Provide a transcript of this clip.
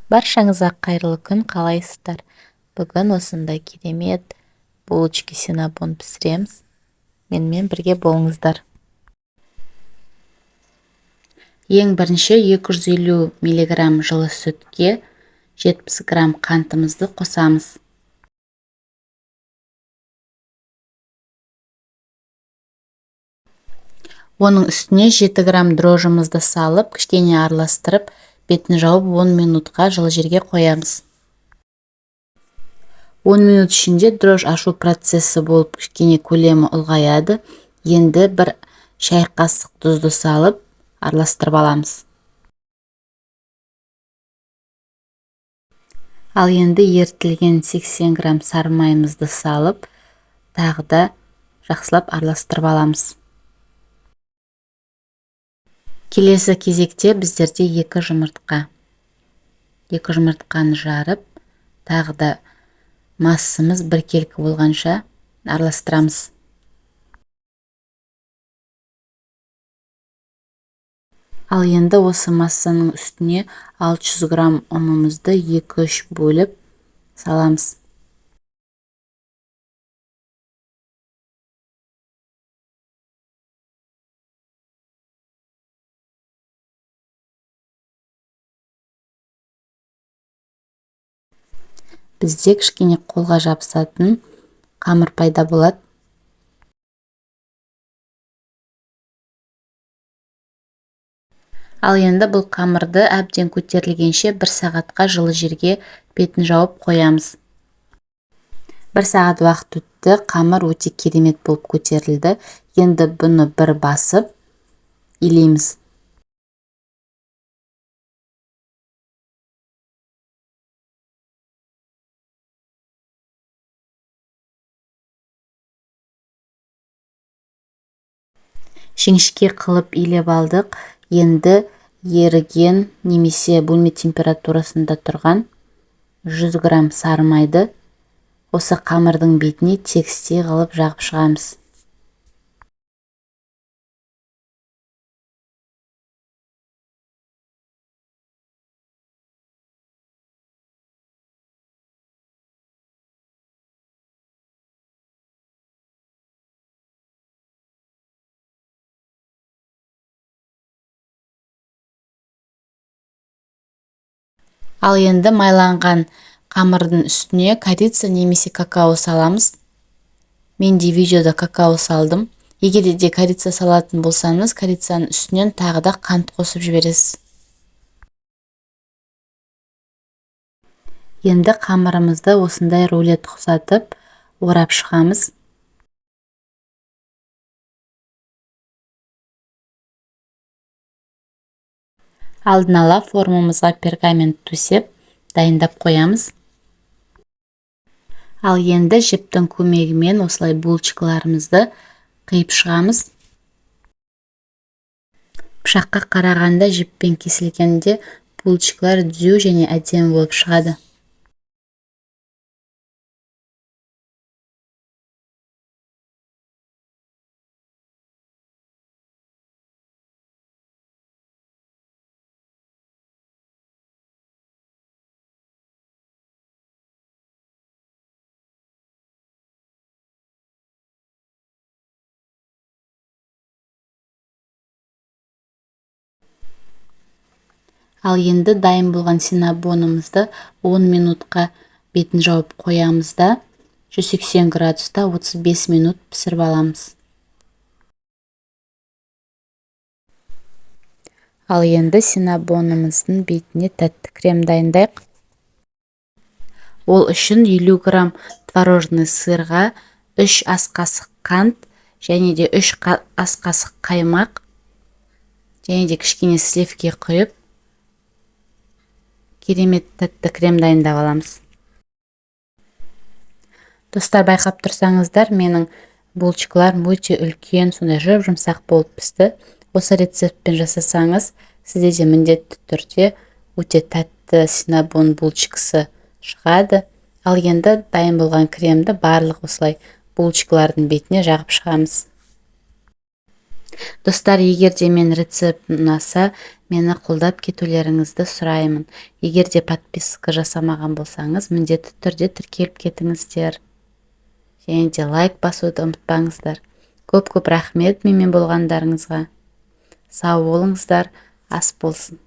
Баршаңызға қайырлы күн, қалайсыздар? Бүгін осындай керемет булочки синнабон пісіреміз. Менімен бірге болыңыздар. Ең бірінші 250 мг жылы сүтке 70 грамм қантымызды қосамыз. Оның үстіне 7 грамм дрожжымызды салып, кішкене араластырып, бетін жауып 10 минутқа жылы жерге қоямыз. 10 минут ішінде дрожж ашу процесі болып кішкене көлемі ұлғаяды. Енді бір шай қасық тұзды салып, араластырып аламыз. Ал енді ерітілген 80 грамм сары майымызды салып, тағы да жақсылап араластырып аламыз. Келесі кезекте біздерде 2 жұмыртқа. 2 жұмыртқаны жарып, тағы да массамыз біркелкі болғанша араластырамыз. Ал енді осы массаның үстіне 600 грамм ұнымызды 2-3 бөліп саламыз. Бізде кішкене қолға жабысатын қамыр пайда болады. Ал енді бұл қамырды әбден көтерілгенше 1 сағатқа жылы жерге бетін жауып қоямыз. 1 сағат уақыт өтті, қамыр өте керемет болып көтерілді. Енді бұны бір басып илейміз. Жіңішке қылып илеп алдық. Енді еріген немесе бөлме температурасында тұрған 100 грамм сары майды осы қамырдың бетіне тегістей қылып жағып шығамыз. Ал енді майланған қамырдың үстіне корица немесе какао саламыз. Мен де видеода какао салдым. Егер де корица салатын болсаңыз, корицаның үстінен тағы да қант қосып жібересіз. Енді қамырымызды осындай рулет ұқсатып орап шығамыз. Алдын ала формамызға пергамент төсеп, дайындап қоямыз. Ал енді жіптің көмегімен осылай булочкаларымызды қиып шығамыз. Пышаққа қарағанда жіппен кесілгенде булочкалар түзу және әдемі болып шығады. Ал енді дайын болған синнабонымызды 10 минутқа бетін жауып қоямыз да 180 градуста 35 минут пісіріп аламыз. Ал енді синнабонымыздың бетіне тәтті крем дайындайық. Ол үшін 50 грамм творожный сырға 3 ас қасық қант және де 3 ас қасық қаймақ және де кішкене сливке құйып керемет тәтті крем дайындап аламыз. Достар, байқап тұрсаңыздар, менің булочкаларым өте үлкен, сондай жып-жұмсақ болып пісті. Осы рецептпен жасасаңыз, сізде де міндетті түрде өте тәтті синнабон булочкасы шығады. Ал енді дайын болған кремді барлық осылай булочкалардың бетіне жағып шығамыз. Достар, егер де мен рецепт ұнаса, мені қолдап кетулеріңізді сұраймын. Егер де подписка жасамаған болсаңыз, міндетті түрде тіркеліп кетіңіздер. Және де лайк басуды ұмытпаңыздар. Көп рахмет менімен болғандарыңызға. Сау болыңыздар, ас болсын.